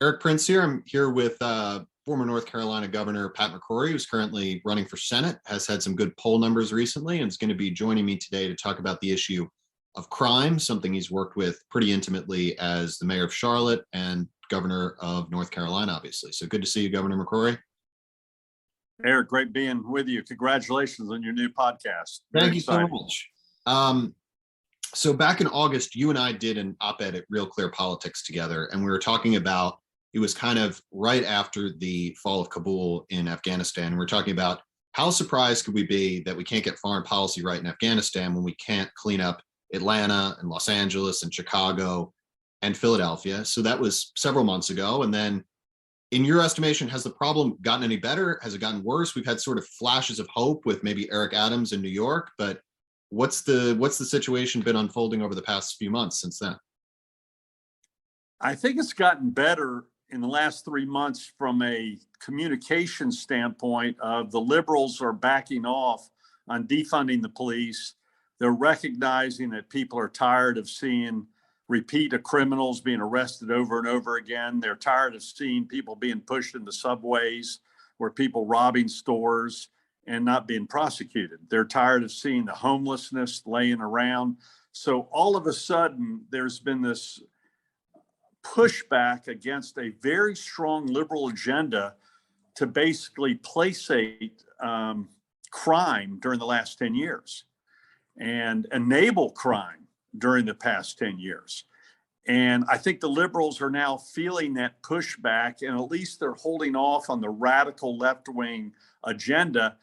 Erich Prince here. I'm here with former North Carolina Governor Pat McCrory, who's currently running for Senate, has had some good poll numbers recently, and is going to be joining me today to talk about the issue of crime, something he's worked with pretty intimately as the mayor of Charlotte and governor of North Carolina, obviously. So good to see you, Governor McCrory. Eric, great being with you. Congratulations on your new podcast. Thank you so much. So back in August, you and I did an op-ed at Real Clear Politics together, and we were talking about, it was kind of right after the fall of Kabul in Afghanistan. We're talking about how surprised could we be that we can't get foreign policy right in Afghanistan when we can't clean up Atlanta and Los Angeles and Chicago and Philadelphia. So that was several months ago. And then in your estimation, has the problem gotten any better? Has it gotten worse? We've had sort of flashes of hope with maybe Eric Adams in New York, but what's the situation been unfolding over the past few months since then? I think it's gotten better in the last 3 months from a communication standpoint of the liberals are backing off on defunding the police. They're recognizing that people are tired of seeing repeat criminals being arrested over and over again. They're tired of seeing people being pushed into subways where people robbing stores and not being prosecuted. They're tired of seeing the homelessness laying around. So all of a sudden, there's been this pushback against a very strong liberal agenda to basically placate crime during the last 10 years and enable crime during the past 10 years. And I think the liberals are now feeling that pushback, and at least they're holding off on the radical left-wing agenda,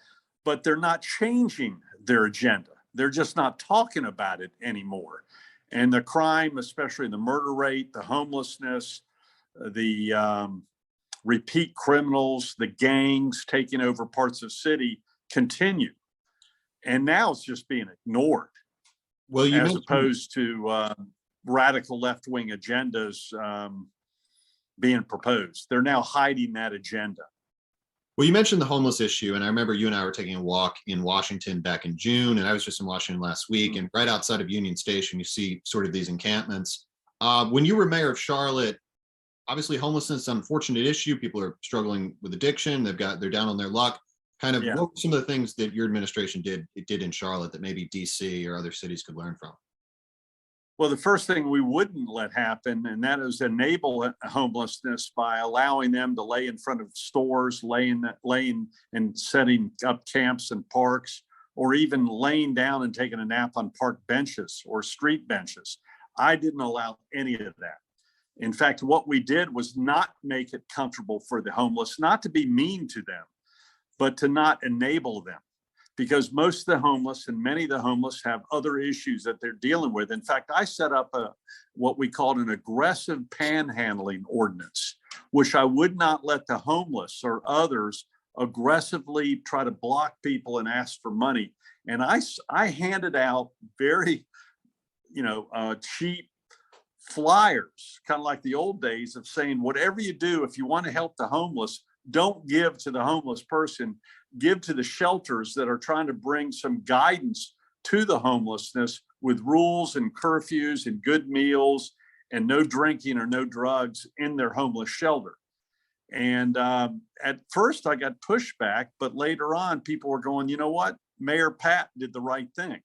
but they're not changing their agenda. They're just not talking about it anymore. And the crime, especially the murder rate, the homelessness, the repeat criminals, the gangs taking over parts of the city continue. And now it's just being ignored. Well, as opposed to radical left-wing agendas being proposed. They're now hiding that agenda. Well, you mentioned the homeless issue, and I remember you and I were taking a walk in Washington back in June, and I was just in Washington last week, and right outside of Union Station, you see sort of these encampments. When you were mayor of Charlotte, obviously homelessness is an unfortunate issue. People are struggling with addiction. They're down on their luck. Kind of, what were some of the things that your administration did in Charlotte that maybe DC or other cities could learn from? Well, the first thing we wouldn't let happen, and that is enable homelessness by allowing them to lay in front of stores, laying and setting up camps and parks, or even laying down and taking a nap on park benches or street benches. I didn't allow any of that. In fact, what we did was not make it comfortable for the homeless, not to be mean to them, but to not enable them. Because most of the homeless and many of the homeless have other issues that they're dealing with. In fact, I set up what we called an aggressive panhandling ordinance, which I would not let the homeless or others aggressively try to block people and ask for money. And I handed out very, cheap flyers, kind of like the old days of saying, whatever you do, if you want to help the homeless, don't give to the homeless person, give to the shelters that are trying to bring some guidance to the homelessness with rules and curfews and good meals and no drinking or no drugs in their homeless shelter. And at first I got pushback, but later on people were going, you know what? Mayor Pat did the right thing.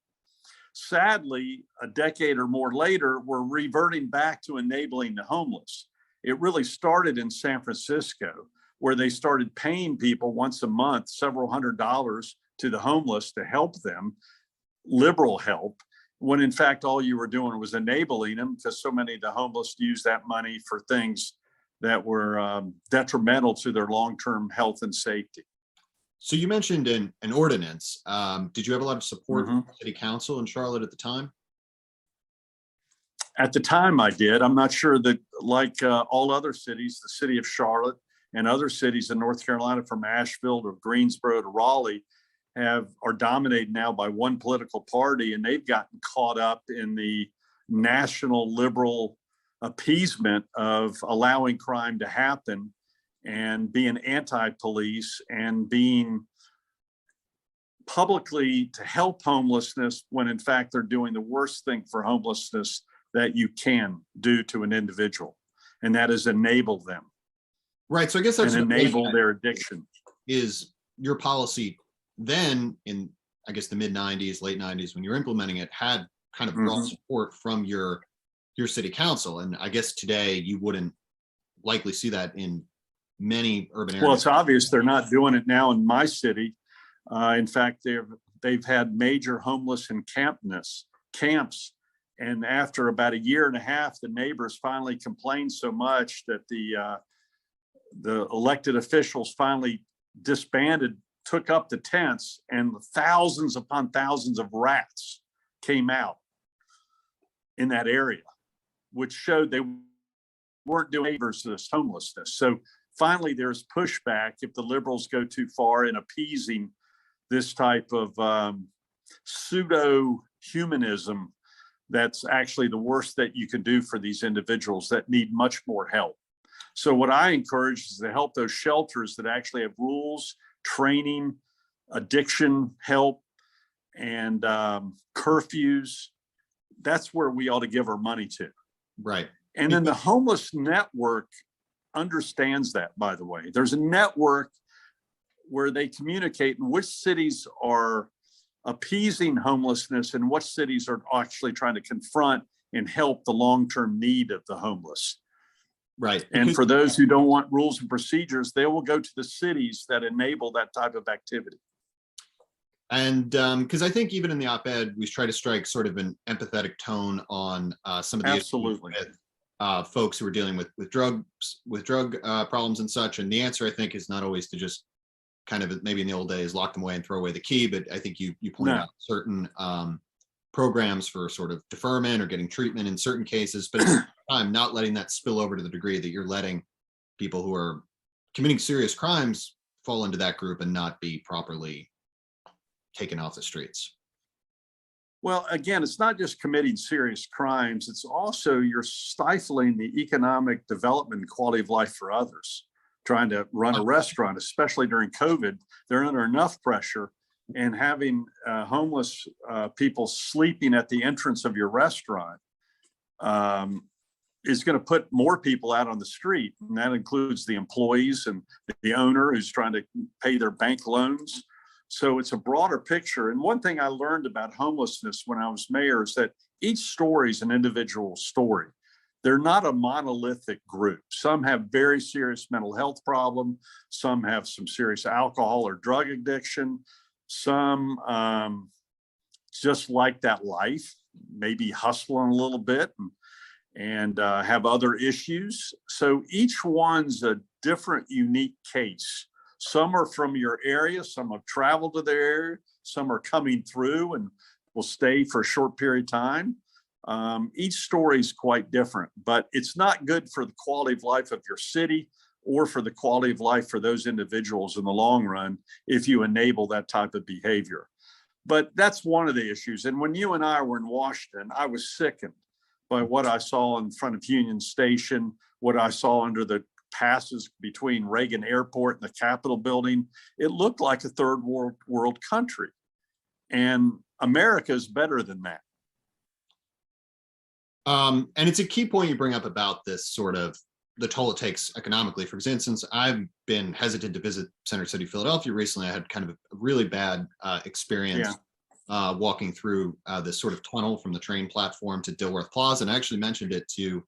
Sadly, a decade or more later, we're reverting back to enabling the homeless. It really started in San Francisco, where they started paying people once a month, several $100s to the homeless to help them, liberal help, when in fact, all you were doing was enabling them, because so many of the homeless use that money for things that were detrimental to their long-term health and safety. So you mentioned an ordinance. Did you have a lot of support from City Council in Charlotte at the time? At the time I did. I'm not sure that, like all other cities, the city of Charlotte and other cities in North Carolina, from Asheville to Greensboro to Raleigh, are dominated now by one political party, and they've gotten caught up in the national liberal appeasement of allowing crime to happen and being anti-police and being publicly to help homelessness when in fact they're doing the worst thing for homelessness that you can do to an individual, and that is enable them. Right. So I guess that's and enable their addiction. Is your policy then in, I guess, the mid 90s, late 90s, when you're implementing it, had kind of broad support from your city council. And I guess today you wouldn't likely see that in many urban areas. Well, it's obvious they're not doing it now in my city. In fact, they've had major homeless encampments camps. And after about a year and a half, the neighbors finally complained so much that the elected officials finally disbanded, took up the tents, and thousands upon thousands of rats came out in that area, which showed they weren't doing favors to this homelessness. So finally, there's pushback if the liberals go too far in appeasing this type of pseudo-humanism that's actually the worst that you can do for these individuals that need much more help. So what I encourage is to help those shelters that actually have rules, training, addiction help, and curfews. That's where we ought to give our money to. Right. And then the homeless network understands that, by the way. There's a network where they communicate in which cities are appeasing homelessness and what cities are actually trying to confront and help the long-term need of the homeless. Right. And for those who don't want rules and procedures, they will go to the cities that enable that type of activity. And because I think even in the op-ed, we try to strike sort of an empathetic tone on some of the issues with folks who are dealing with drug problems and such. And the answer, I think, is not always to just kind of, maybe in the old days, lock them away and throw away the key. But I think you pointed out certain programs for sort of deferment or getting treatment in certain cases, but at the same time, not letting that spill over to the degree that you're letting people who are committing serious crimes fall into that group and not be properly taken off the streets. Well, again, it's not just committing serious crimes. It's also you're stifling the economic development and quality of life for others. Trying to run a restaurant, especially during COVID, they're under enough pressure, and having homeless people sleeping at the entrance of your restaurant is going to put more people out on the street. And that includes the employees and the owner who's trying to pay their bank loans. So it's a broader picture. And one thing I learned about homelessness when I was mayor is that each story is an individual story. They're not a monolithic group. Some have very serious mental health problem. Some have some serious alcohol or drug addiction. Some just like that life, maybe hustling a little bit and have other issues. So each one's a different, unique case. Some are from your area, some have traveled to their area, some are coming through and will stay for a short period of time. Each story is quite different, but it's not good for the quality of life of your city or for the quality of life for those individuals in the long run if you enable that type of behavior. But that's one of the issues. And when you and I were in Washington, I was sickened by what I saw in front of Union Station, what I saw under the passes between Reagan Airport and the Capitol building. It looked like a third world country. And America is better than that. And it's a key point you bring up about this sort of the toll it takes economically. For instance, I've been hesitant to visit Center City, Philadelphia recently. I had kind of a really bad experience walking through this sort of tunnel from the train platform to Dilworth Plaza. And I actually mentioned it to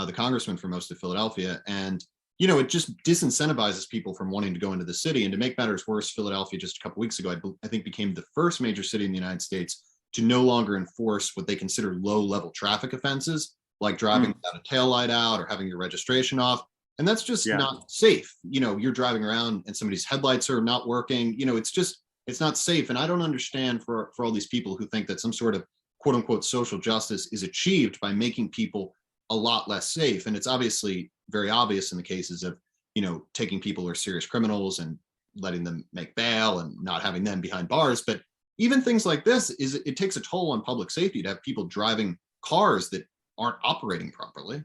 the congressman for most of Philadelphia. And, you know, it just disincentivizes people from wanting to go into the city. And to make matters worse, Philadelphia just a couple weeks ago, I think became the first major city in the United States to no longer enforce what they consider low-level traffic offenses, like driving without a taillight out or having your registration off. And that's just not safe. You know, you're driving around and somebody's headlights are not working. You know, it's not safe. And I don't understand for all these people who think that some sort of quote unquote social justice is achieved by making people a lot less safe. And it's obviously very obvious in the cases of, you know, taking people who are serious criminals and letting them make bail and not having them behind bars. But even things like this, it takes a toll on public safety to have people driving cars that aren't operating properly.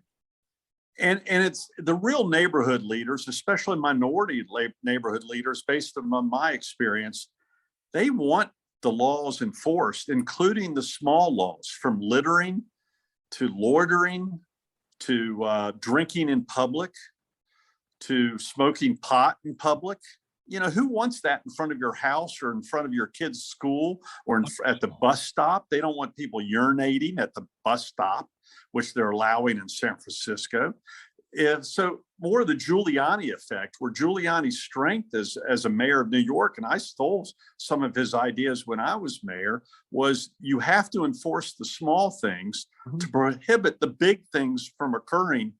And it's the real neighborhood leaders, especially minority neighborhood leaders, based on my experience, they want the laws enforced, including the small laws, from littering to loitering to drinking in public to smoking pot in public. You know, who wants that in front of your house or in front of your kid's school or at the bus stop? They don't want people urinating at the bus stop, which they're allowing in San Francisco. So more of the Giuliani effect, where Giuliani's strength as a mayor of New York, and I stole some of his ideas when I was mayor, was you have to enforce the small things to prohibit the big things from occurring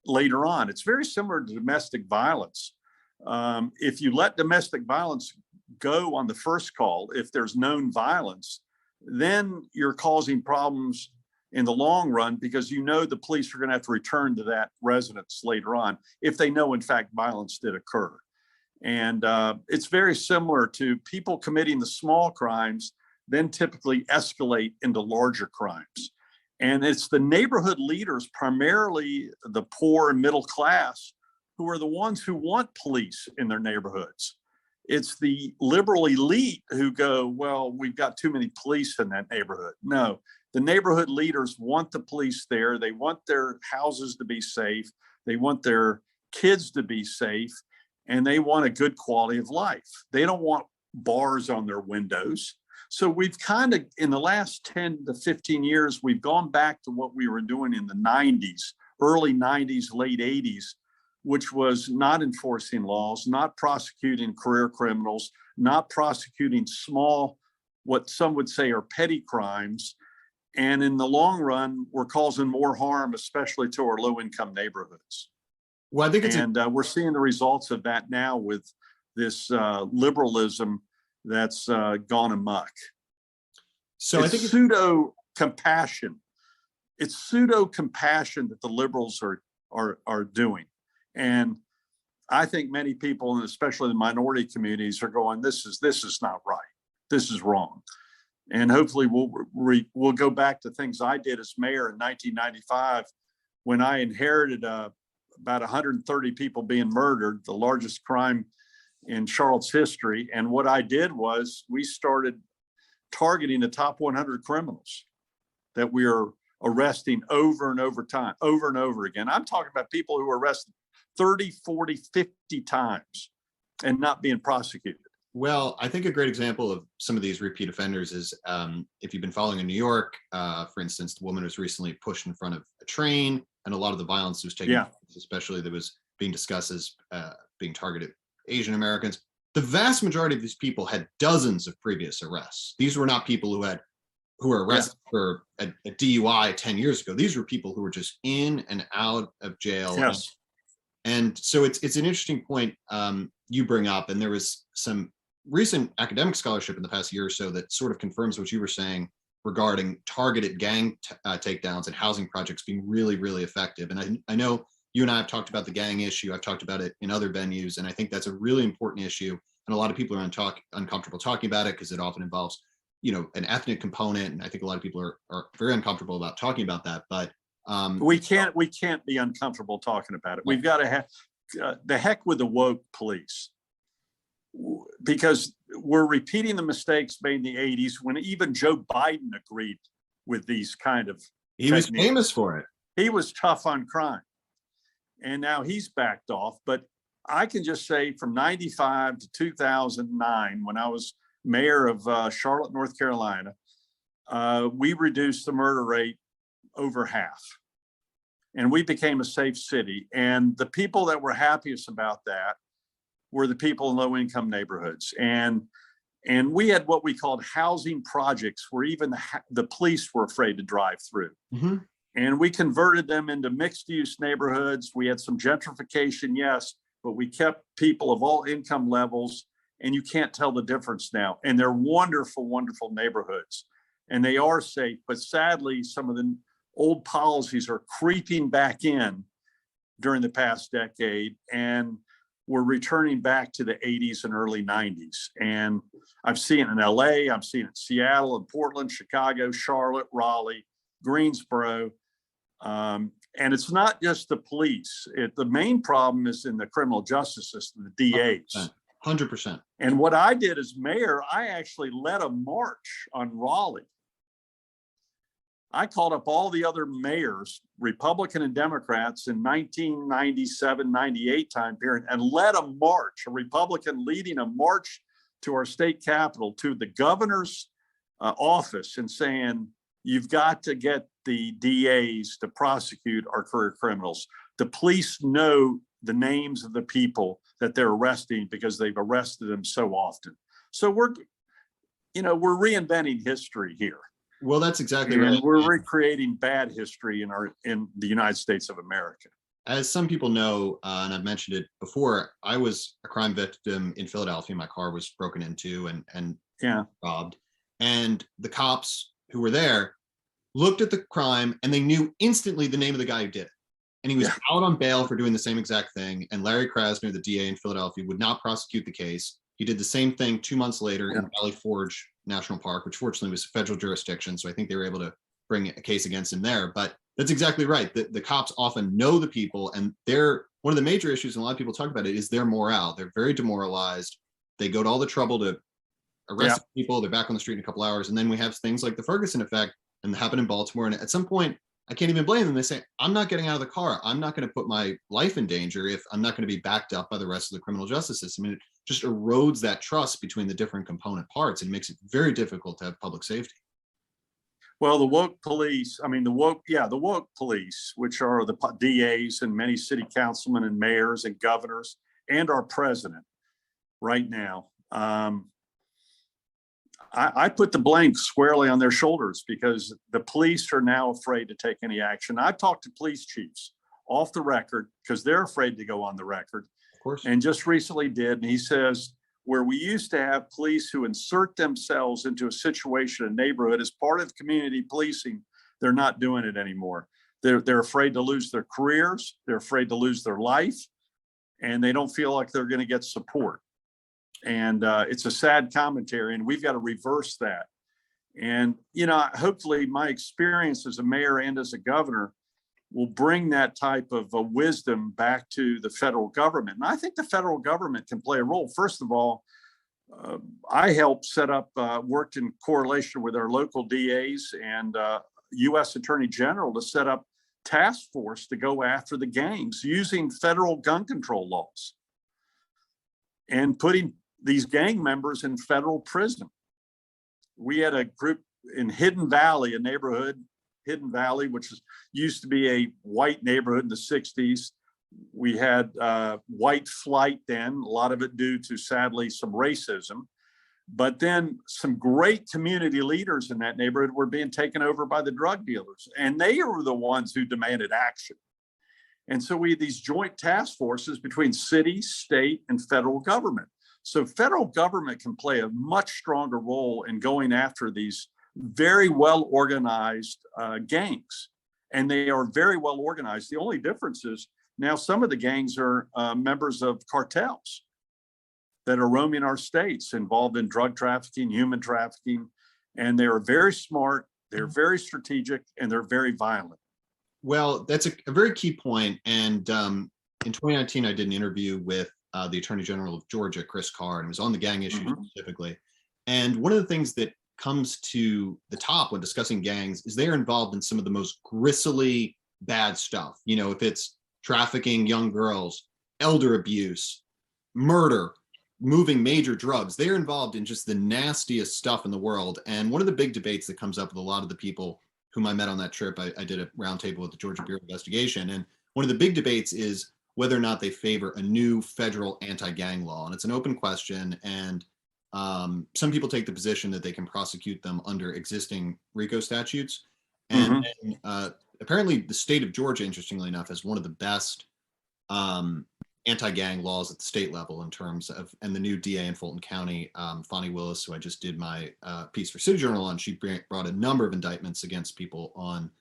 later on. It's very similar to domestic violence. If you let domestic violence go on the first call, if there's known violence, then you're causing problems in the long run, because you know the police are going to have to return to that residence later on if they know, in fact, violence did occur. And it's very similar to people committing the small crimes, then typically escalate into larger crimes. And it's the neighborhood leaders, primarily the poor and middle class, who are the ones who want police in their neighborhoods. It's the liberal elite who go, well, we've got too many police in that neighborhood. No, the neighborhood leaders want the police there. They want their houses to be safe. They want their kids to be safe, and they want a good quality of life. They don't want bars on their windows. So we've kind of, in the last 10 to 15 years, we've gone back to what we were doing in the 90s, early 90s, late 80s, which was not enforcing laws, not prosecuting career criminals, not prosecuting small, what some would say are petty crimes. And in the long run, we're causing more harm, especially to our low-income neighborhoods. Well, I think it's we're seeing the results of that now with this liberalism that's gone amok. So it's, I think pseudo compassion. It's pseudo compassion that the liberals are doing, and I think many people, and especially the minority communities, are going, "This is not right. This is wrong." And hopefully we'll go back to things I did as mayor in 1995, when I inherited about 130 people being murdered, the largest crime in Charlotte's history. And what I did was we started targeting the top 100 criminals that we are arresting over and over again. I'm talking about people who are arrested 30, 40, 50 times and not being prosecuted. Well, I think a great example of some of these repeat offenders is if you've been following in New York, for instance, the woman was recently pushed in front of a train, and a lot of the violence was taking place, especially that was being discussed as being targeted Asian Americans. The vast majority of these people had dozens of previous arrests. These were not people who were arrested for a DUI 10 years ago. These were people who were just in and out of jail. Yes. And so it's an interesting point you bring up, and there was some recent academic scholarship in the past year or so that sort of confirms what you were saying regarding targeted gang takedowns and housing projects being really, really effective. And I know you and I have talked about the gang issue. I've talked about it in other venues, and I think that's a really important issue. And a lot of people are uncomfortable talking about it because it often involves, an ethnic component. And I think a lot of people are very uncomfortable about talking about that. But we can't be uncomfortable talking about it. We've got to have the heck with the woke police, because we're repeating the mistakes made in the 80s when even Joe Biden agreed with these kind of He was famous for it. He was tough on crime, and now he's backed off. But I can just say from 95 to 2009, when I was mayor of Charlotte, North Carolina, we reduced the murder rate over half, and we became a safe city. And the people that were happiest about that were the people in low-income neighborhoods. And we had what we called housing projects, where even the police were afraid to drive through. Mm-hmm. And we converted them into mixed-use neighborhoods. We had some gentrification, yes, but we kept people of all income levels, and you can't tell the difference now. And they're wonderful, wonderful neighborhoods, and they are safe. But sadly, some of the old policies are creeping back in during the past decade, and we're returning back to the 80s and early 90s. And I've seen it in LA, I've seen it in Seattle and Portland, Chicago, Charlotte, Raleigh, Greensboro. And it's not just the police. The main problem is in the criminal justice system, the DAs. 100%. And what I did as mayor, I actually led a march on Raleigh. I called up all the other mayors, Republican and Democrats, in 1997, 98 time period, and led a march, a Republican leading a march to our state capitol, to the governor's office, and saying, you've got to get the DAs to prosecute our career criminals. The police know the names of the people that they're arresting because they've arrested them so often. So we're reinventing history here. Well, that's exactly And right. we're recreating bad history in the United States of America. As some people know, and I've mentioned it before, I was a crime victim in Philadelphia. My car was broken into and robbed. And the cops who were there looked at the crime and they knew instantly the name of the guy who did it. And he was out on bail for doing the same exact thing. And Larry Krasner, the DA in Philadelphia, would not prosecute the case. He did the same thing 2 months later in Valley Forge National Park, which fortunately was federal jurisdiction. So I think they were able to bring a case against him there. But that's exactly right. The cops often know the people, and they're one of the major issues, and a lot of people talk about it, is their morale. They're very demoralized. They go to all the trouble to arrest people. They're back on the street in a couple hours. And then we have things like the Ferguson effect and happen in Baltimore. And at some point, I can't even blame them. They say, I'm not getting out of the car. I'm not going to put my life in danger if I'm not going to be backed up by the rest of the criminal justice system. And it just erodes that trust between the different component parts and makes it very difficult to have public safety. Well, the woke police, the woke police, which are the DAs and many city councilmen and mayors and governors and our president right now. I put the blame squarely on their shoulders because the police are now afraid to take any action. I've talked to police chiefs off the record because they're afraid to go on the record. Of course. And just recently did. And he says, where we used to have police who insert themselves into a situation, a neighborhood as part of community policing, they're not doing it anymore. They're afraid to lose their careers. They're afraid to lose their life. And they don't feel like they're going to get support. And it's a sad commentary, and we've got to reverse that. And, hopefully my experience as a mayor and as a governor will bring that type of wisdom back to the federal government. And I think the federal government can play a role. First of all, I helped set up, worked in correlation with our local DAs and U.S. Attorney General to set up task force to go after the gangs using federal gun control laws and putting these gang members in federal prison. We had a group in Hidden Valley, a neighborhood, Hidden Valley, which used to be a white neighborhood in the 60s. We had white flight then, a lot of it due to, sadly, some racism. But then some great community leaders in that neighborhood were being taken over by the drug dealers. And they were the ones who demanded action. And so we had these joint task forces between city, state, and federal government. So federal government can play a much stronger role in going after these very well organized gangs. And they are very well organized. The only difference is now some of the gangs are members of cartels that are roaming our states, involved in drug trafficking, human trafficking. And they are very smart, they're very strategic, and they're very violent. Well, that's a very key point. And in 2019, I did an interview with the Attorney General of Georgia, Chris Carr, and it was on the gang issue specifically. And one of the things that comes to the top when discussing gangs is they're involved in some of the most gristly bad stuff. If it's trafficking young girls, elder abuse, murder, moving major drugs, they're involved in just the nastiest stuff in the world. And one of the big debates that comes up with a lot of the people whom I met on that trip, I did a roundtable with the Georgia Bureau of Investigation. And one of the big debates is whether or not they favor a new federal anti-gang law. And it's an open question. And some people take the position that they can prosecute them under existing RICO statutes. And apparently the state of Georgia, interestingly enough, has one of the best anti-gang laws at the state level in terms of, and the new DA in Fulton County, Fonnie Willis, who I just did my piece for City Journal on, she brought a number of indictments against people on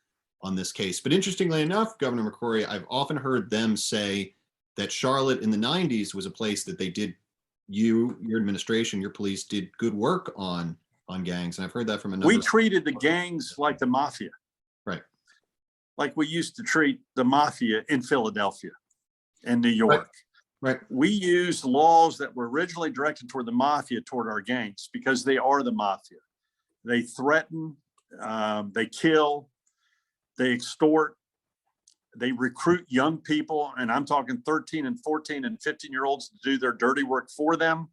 this case. But interestingly enough, Governor McCrory, I've often heard them say that Charlotte in the 90s was a place that they did, your administration, your police did good work on gangs. And I've heard that from a number. We treated the gangs like the mafia. Right. Like we used to treat the mafia in Philadelphia and New York. Right. We used laws that were originally directed toward the mafia, toward our gangs, because they are the mafia. They threaten, they kill, They extort, they recruit young people, and I'm talking 13 and 14 and 15-year-olds to do their dirty work for them.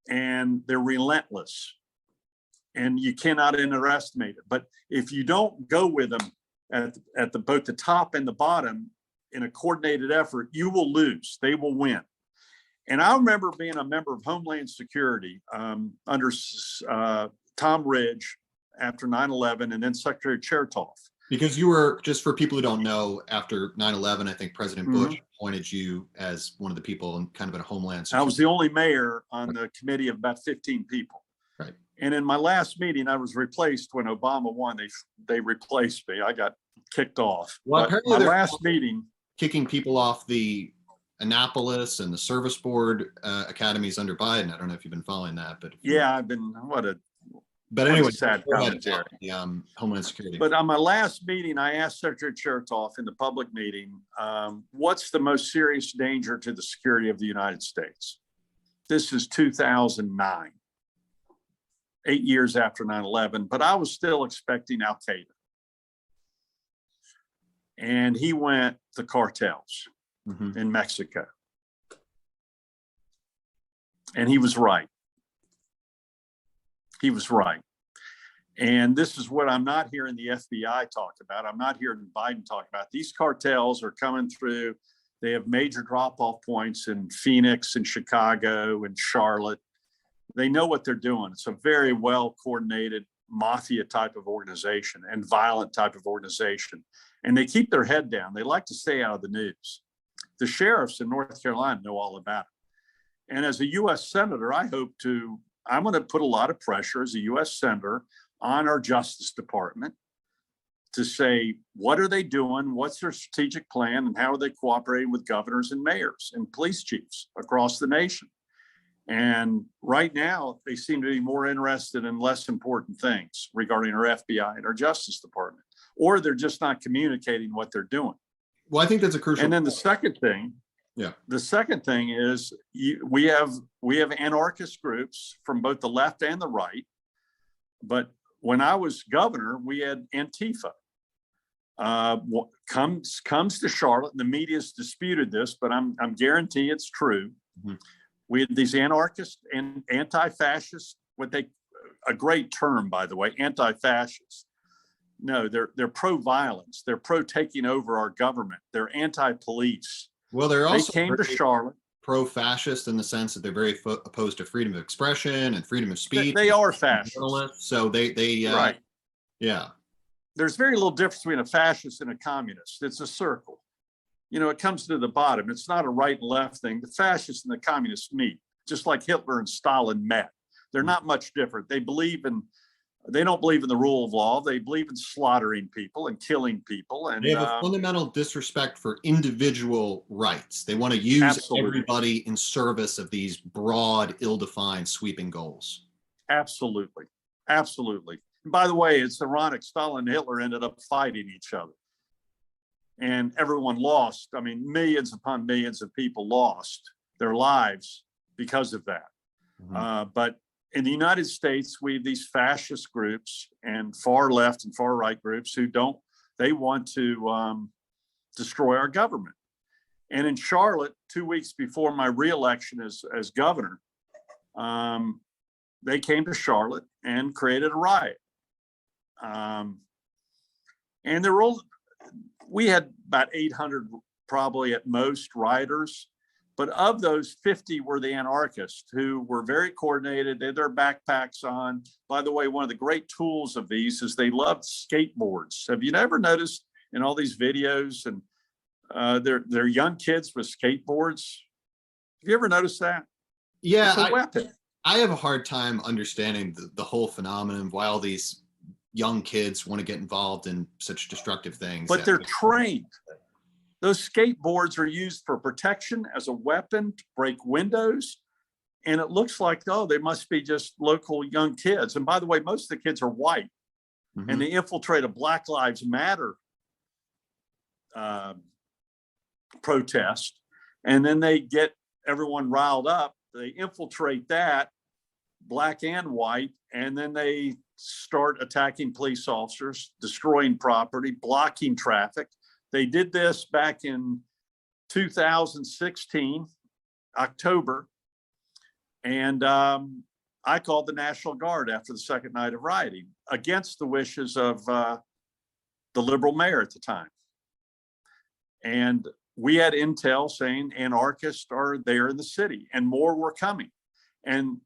And they're relentless. And you cannot underestimate it. But if you don't go with them at both the top and the bottom in a coordinated effort, you will lose. They will win. And I remember being a member of Homeland Security under Tom Ridge after 9/11, and then Secretary Chertoff. Because you were, just for people who don't know, after 9/11, I think President Bush appointed you as one of the people in kind of a Homeland Security. I was the only mayor on the committee of about 15 people. Right. And in my last meeting, I was replaced when Obama won. They replaced me. I got kicked off. Well, but apparently my last meeting, kicking people off the Annapolis and the Service Board academies under Biden. I don't know if you've been following that, but yeah, I've been. But anyway, sad commentary. The Homeland Security. But on my last meeting, I asked Secretary Chertoff in the public meeting, what's the most serious danger to the security of the United States? This is 2009, 8 years after 9/11, but I was still expecting Al Qaeda. And he went the cartels in Mexico. And he was right. He was right. And this is what I'm not hearing the FBI talk about. I'm not hearing Biden talk about. These cartels are coming through. They have major drop-off points in Phoenix and Chicago and Charlotte. They know what they're doing. It's a very well-coordinated mafia type of organization and violent type of organization. And they keep their head down. They like to stay out of the news. The sheriffs in North Carolina know all about it. And as a U.S. Senator, I'm going to put a lot of pressure as a U.S. Senator on our Justice Department to say, what are they doing? What's their strategic plan? And how are they cooperating with governors and mayors and police chiefs across the nation? And right now, they seem to be more interested in less important things regarding our FBI and our Justice Department, or they're just not communicating what they're doing. Well, I think that's a crucial. And then the second thing, is we have anarchist groups from both the left and the right. But when I was governor, we had Antifa. Comes to Charlotte, and the media's disputed this, but I'm guarantee it's true. We had these anarchist and anti-fascist, a great term, by the way, anti-fascist. No, they're pro-violence. They're pro-taking over our government. They're anti-police. Well, they came to Charlotte. Pro-fascist in the sense that they're very opposed to freedom of expression and freedom of speech. They are fascists. So they right. Yeah. There's very little difference between a fascist and a communist. It's a circle. It comes to the bottom. It's not a right and left thing. The fascists and the communists meet, just like Hitler and Stalin met. They're not much different. They don't believe in the rule of law. They believe in slaughtering people and killing people. And they have a fundamental disrespect for individual rights. They want to use everybody in service of these broad, ill-defined, sweeping goals. Absolutely. Absolutely. And by the way, it's ironic. Stalin and Hitler ended up fighting each other. And everyone lost. I mean, millions upon millions of people lost their lives because of that. But in the United States, we have these fascist groups and far left and far right groups they want to destroy our government. And in Charlotte, 2 weeks before my reelection as governor, they came to Charlotte and created a riot. And we had about 800 probably at most rioters. But of those, 50 were the anarchists who were very coordinated. They had their backpacks on. By the way, one of the great tools of these is they loved skateboards. Have you ever noticed in all these videos and they're young kids with skateboards? Have you ever noticed that? Yeah, it's a weapon. I have a hard time understanding the whole phenomenon of why all these young kids want to get involved in such destructive things. But they're trained. Those skateboards are used for protection as a weapon to break windows. And it looks like, they must be just local young kids. And by the way, most of the kids are white. And they infiltrate a Black Lives Matter protest. And then they get everyone riled up. They infiltrate that. black and white, and then they start attacking police officers, destroying property, blocking traffic. They did this back in 2016, October, and I called the National Guard after the second night of rioting against the wishes of the liberal mayor at the time. And we had intel saying anarchists are there in the city and more were coming. And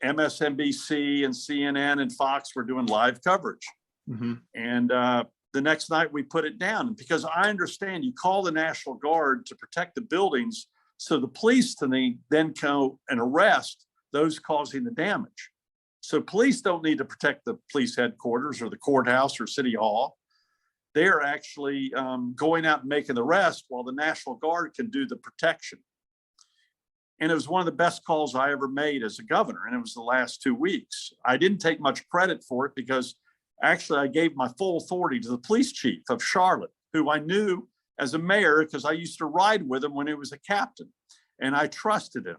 MSNBC and CNN and Fox were doing live coverage. Mm-hmm. And the next night we put it down, because I understand you call the National Guard to protect the buildings so the police then go and arrest those causing the damage. So police don't need to protect the police headquarters or the courthouse or city hall. They're actually going out and making the arrest while the National Guard can do the protection. And it was one of the best calls I ever made as a governor, and it was the last 2 weeks. I didn't take much credit for it because actually I gave my full authority to the police chief of Charlotte, who I knew as a mayor because I used to ride with him when he was a captain, and I trusted him.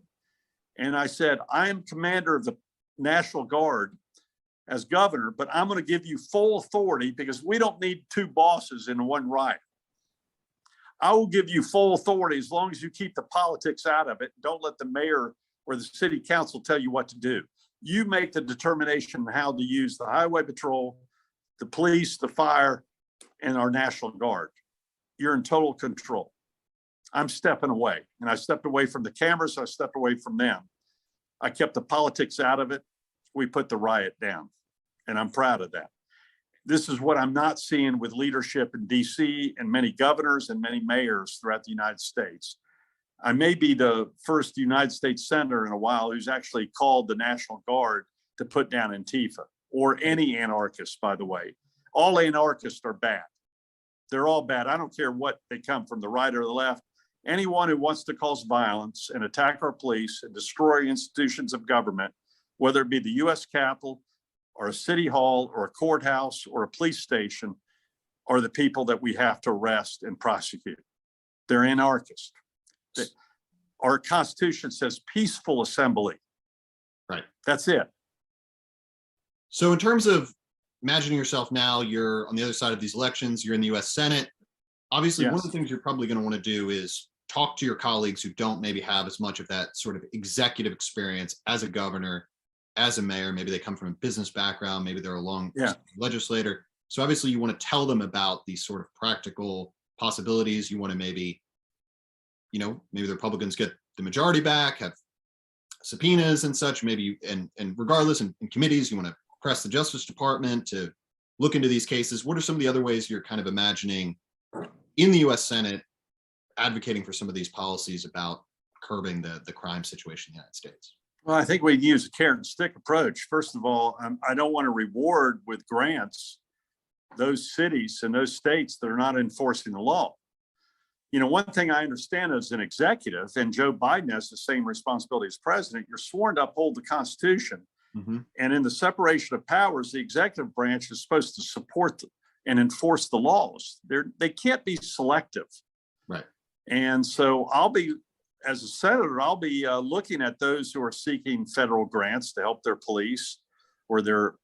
And I said, I am commander of the National Guard as governor, but I'm going to give you full authority because we don't need two bosses in one riot. I will give you full authority as long as you keep the politics out of it. Don't let the mayor or the city council tell you what to do. You make the determination how to use the highway patrol, the police, the fire, and our National Guard. You're in total control. I'm stepping away, and I stepped away from the cameras. I stepped away from them. I kept the politics out of it. We put the riot down, and I'm proud of that. This is what I'm not seeing with leadership in DC and many governors and many mayors throughout the United States. I may be the first United States senator in a while who's actually called the National Guard to put down Antifa, or any anarchist, by the way. All anarchists are bad. They're all bad. I don't care what they come from, the right or the left. Anyone who wants to cause violence and attack our police and destroy institutions of government, whether it be the US Capitol or a city hall or a courthouse or a police station, are the people that we have to arrest and prosecute. They're anarchists. Our Constitution says peaceful assembly. Right. That's it. So in terms of imagining yourself now, you're on the other side of these elections, you're in the US Senate. Obviously, Yes. One of the things you're probably going to want to do is talk to your colleagues who don't maybe have as much of that sort of executive experience as a governor, as a mayor. Maybe they come from a business background, maybe they're a long legislator. So obviously you want to tell them about these sort of practical possibilities. You want to maybe the Republicans get the majority back, have subpoenas and such, maybe, and regardless, in committees, you want to press the Justice Department to look into these cases. What are some of the other ways you're kind of imagining in the US Senate advocating for some of these policies about curbing the crime situation in the United States? Well, I think we use a carrot and stick approach. First of all, I don't want to reward with grants those cities and those states that are not enforcing the law. One thing I understand as an executive, and Joe Biden has the same responsibility as president, you're sworn to uphold the Constitution. Mm-hmm. And in the separation of powers, the executive branch is supposed to support and enforce the laws. They can't be selective. Right. And so as a senator, I'll be looking at those who are seeking federal grants to help their police or their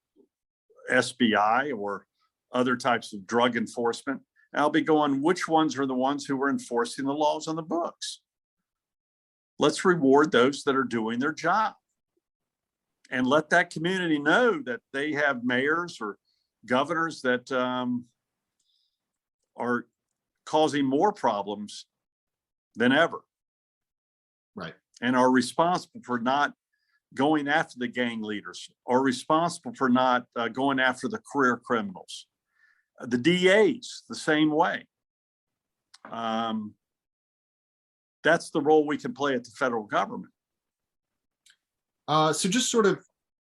SBI or other types of drug enforcement. And I'll be going, which ones are the ones who are enforcing the laws on the books? Let's reward those that are doing their job. And let that community know that they have mayors or governors that are causing more problems than ever. Right. And are responsible for not going after the gang leaders, are responsible for not going after the career criminals. The DAs, the same way. That's the role we can play at the federal government. So just sort of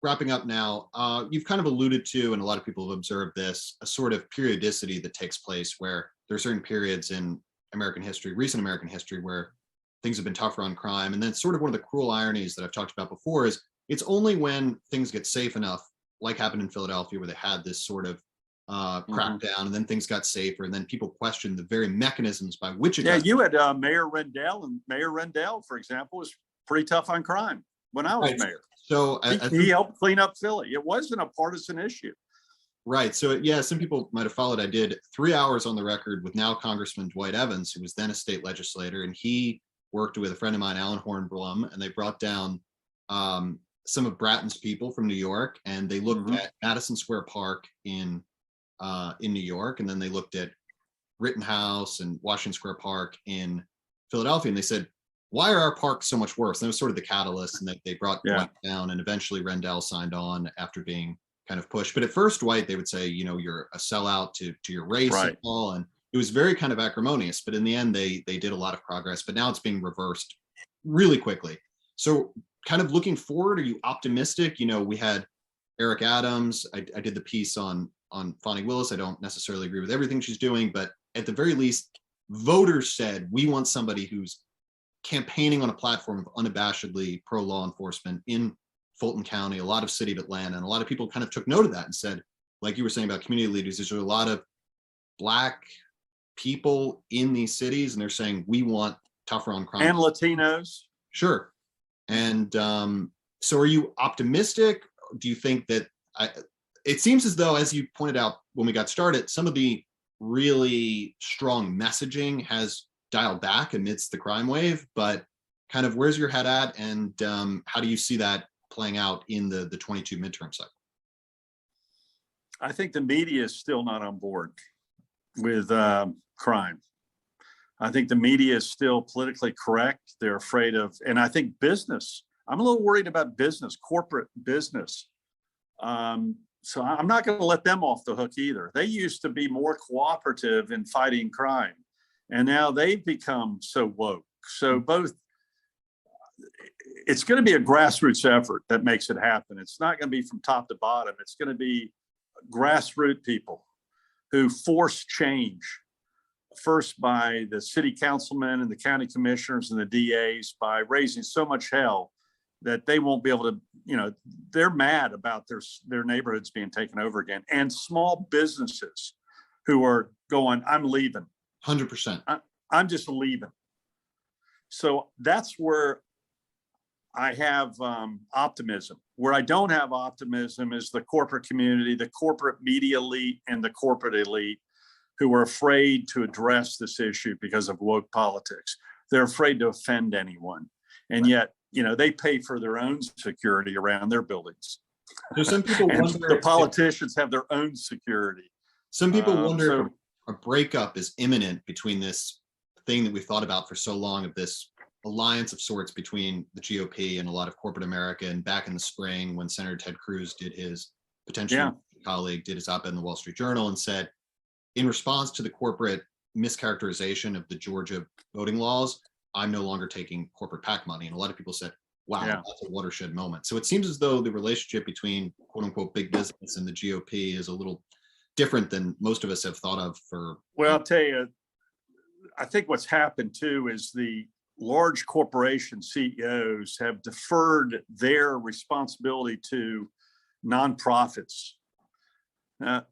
wrapping up now, you've kind of alluded to, and a lot of people have observed this, a sort of periodicity that takes place where there are certain periods in American history, recent American history, where things have been tougher on crime. And then sort of one of the cruel ironies that I've talked about before is it's only when things get safe enough, like happened in Philadelphia, where they had this sort of crackdown, and then things got safer, and then people questioned the very mechanisms by which it got. You had Mayor Rendell, and Mayor Rendell, for example, was pretty tough on crime when I was mayor. So He helped clean up Philly. It wasn't a partisan issue. right. So yeah, some people might have followed. I did 3 hours on the record with now Congressman Dwight Evans, who was then a state legislator, and he worked with a friend of mine, Alan Hornblum, and they brought down some of Bratton's people from New York, and they looked at Madison Square Park in New York, and then they looked at Rittenhouse and Washington Square Park in Philadelphia, and they said, why are our parks so much worse? And that was sort of the catalyst, and they brought Dwight down, and eventually Rendell signed on after being kind of pushed. But at first, Dwight, they would say, you know, you're a sellout to your race and all, and it was very kind of acrimonious. But in the end, they did a lot of progress. But now it's being reversed really quickly. So, kind of looking forward, are you optimistic? You know, we had Eric Adams. I did the piece on Fonnie Willis. I don't necessarily agree with everything she's doing, but at the very least, voters said we want somebody who's campaigning on a platform of unabashedly pro law enforcement in Fulton County, a lot of city of Atlanta, and a lot of people kind of took note of that and said, like you were saying about community leaders, there's a lot of Black people in these cities, and they're saying we want tougher on crime. And Latinos. Sure. And so are you optimistic? Do you think that it seems as though, as you pointed out when we got started, some of the really strong messaging has dialed back amidst the crime wave, but kind of where's your head at, and how do you see that playing out in the 22 midterm cycle? I think the media is still not on board with crime. I think the media is still politically correct. They're afraid of, and I think business, I'm a little worried about business, corporate business. So I'm not going to let them off the hook either. They used to be more cooperative in fighting crime, and now they've become so woke. So both, it's going to be a grassroots effort that makes it happen. It's not going to be from top to bottom. It's going to be grassroots people who force change, first by the city councilmen and the county commissioners and the DAs, by raising so much hell that they won't be able to, you know, they're mad about their neighborhoods being taken over again. And small businesses who are going, I'm leaving. 100%. I'm just leaving. So that's where I have optimism. Where I don't have optimism is the corporate community, the corporate media elite, and the corporate elite who are afraid to address this issue because of woke politics. They're afraid to offend anyone. And yet, you know, they pay for their own security around their buildings. So some people wonder the politicians have their own security. Some people wonder if a breakup is imminent between this thing that we've thought about for so long, of this alliance of sorts between the GOP and a lot of corporate America. And back in the spring, when Senator Ted Cruz did his potential colleague did his op-ed in the Wall Street Journal and said, in response to the corporate mischaracterization of the Georgia voting laws, I'm no longer taking corporate PAC money. And a lot of people said, wow, that's a watershed moment. So it seems as though the relationship between quote unquote big business and the GOP is a little different than most of us have thought of for. Well, I'll tell you, I think what's happened too is the large corporation CEOs have deferred their responsibility to nonprofits.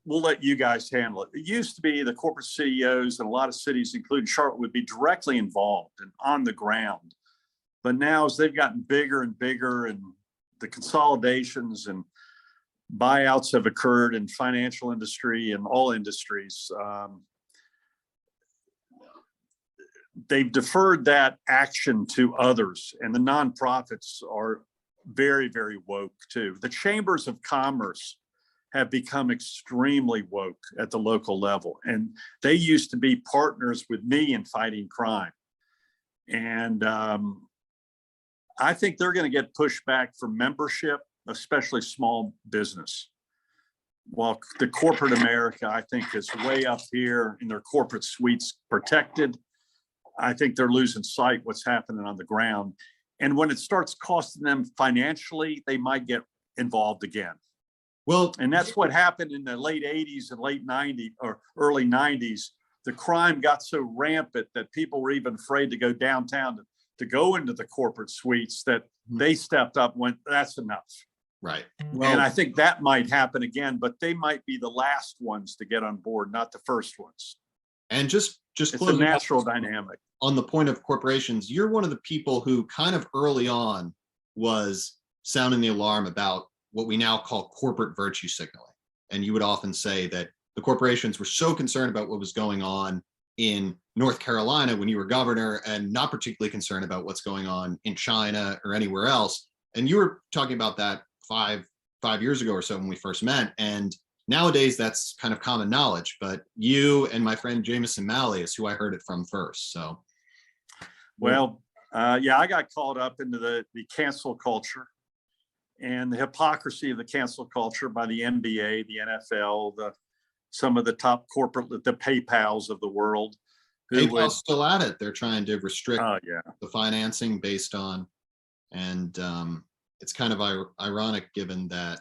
We'll let you guys handle it. It used to be the corporate CEOs in a lot of cities, including Charlotte, would be directly involved and on the ground. But now, as they've gotten bigger and bigger, and the consolidations and buyouts have occurred in financial industry and all industries, they've deferred that action to others. And the nonprofits are very, very woke too. The chambers of commerce have become extremely woke at the local level. And they used to be partners with me in fighting crime. And I think they're going to get pushback for membership, especially small business. While the corporate America, I think, is way up here in their corporate suites protected, I think they're losing sight what's happening on the ground. And when it starts costing them financially, they might get involved again. Well, and that's what happened in the late 80s and late 90s or early 90s. The crime got so rampant that people were even afraid to go downtown to go into the corporate suites, that they stepped up and went, that's enough. Right. Well, and I think that might happen again, but they might be the last ones to get on board, not the first ones. And just it's a natural dynamic. On the point of corporations, you're one of the people who kind of early on was sounding the alarm about what we now call corporate virtue signaling. And you would often say that the corporations were so concerned about what was going on in North Carolina when you were governor and not particularly concerned about what's going on in China or anywhere else. And you were talking about that five years ago or so when we first met. And nowadays that's kind of common knowledge, but you and my friend Jameson Malley is who I heard it from first. So. Well, yeah, I got caught up into the cancel culture and the hypocrisy of the cancel culture by the NBA, the NFL, some of the top corporate, the PayPals of the world. PayPal's still at it. They're trying to restrict yeah. the financing based on, and it's kind of ironic given that,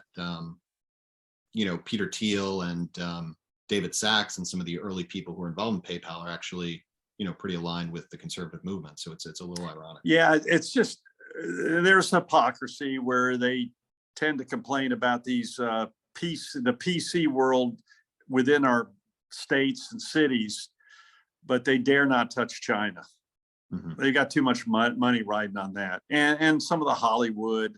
Peter Thiel and David Sachs and some of the early people who are involved in PayPal are actually, pretty aligned with the conservative movement. So it's a little ironic. Yeah, it's just, there's hypocrisy where they tend to complain about these the PC world within our states and cities, but they dare not touch China. Mm-hmm. They got too much money riding on that. And some of the Hollywood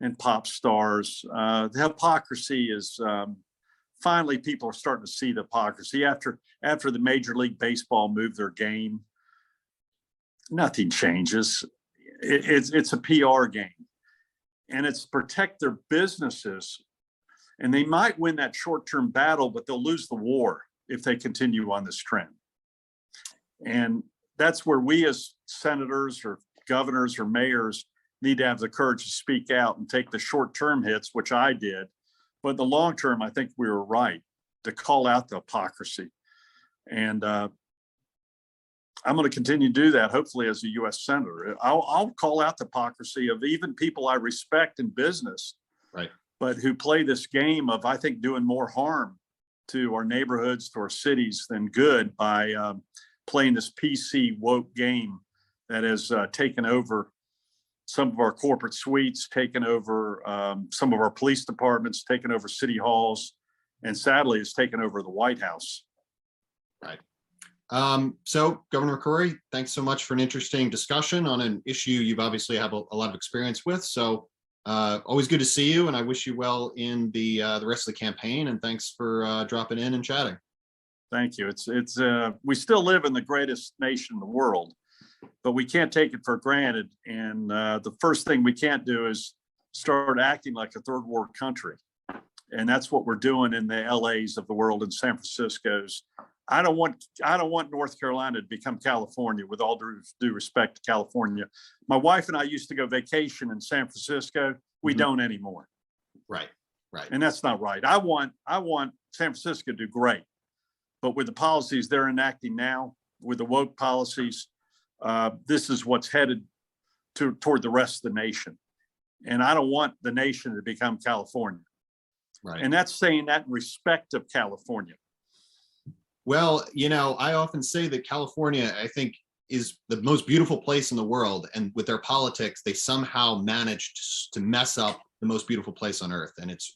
and pop stars, the hypocrisy is, finally people are starting to see the hypocrisy after the Major League Baseball moved their game. Nothing changes. It's a PR game, and it's protect their businesses. And they might win that short-term battle, but they'll lose the war if they continue on this trend. And that's where we as senators or governors or mayors need to have the courage to speak out and take the short-term hits, which I did. But in the long term, I think we were right to call out the hypocrisy. And I'm going to continue to do that, hopefully, as a U.S. Senator. I'll call out the hypocrisy of even people I respect in business, right, but who play this game of, I think, doing more harm to our neighborhoods, to our cities than good by playing this PC woke game that has taken over some of our corporate suites, taken over some of our police departments, taken over city halls, and sadly, it's taken over the White House. Right. So, Governor McCrory, thanks so much for an interesting discussion on an issue you've obviously have a lot of experience with. So, always good to see you, and I wish you well in the rest of the campaign. And thanks for dropping in and chatting. Thank you. It's we still live in the greatest nation in the world, but we can't take it for granted. And the first thing we can't do is start acting like a third world country. And that's what we're doing in the LAs of the world and San Francisco's. I don't want North Carolina to become California, with all due respect to California. My wife and I used to go vacation in San Francisco. We don't anymore. Right. And that's not right. I want San Francisco to do great. But with the policies they're enacting now, with the woke policies, this is what's headed toward the rest of the nation. And I don't want the nation to become California. Right. And that's saying that in respect of California. Well, I often say that California, I think, is the most beautiful place in the world. And with their politics, they somehow managed to mess up the most beautiful place on earth. And it's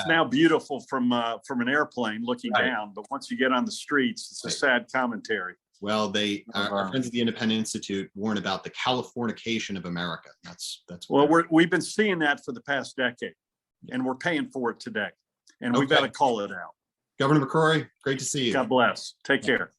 now beautiful from an airplane looking down. But once you get on the streets, it's a sad commentary. Well, our friends at the Independent Institute warn about the Californication of America. That's well, we've been seeing that for the past decade, and we're paying for it today. And we've got to call it out. Governor McCrory, great to see you. God bless. Take care.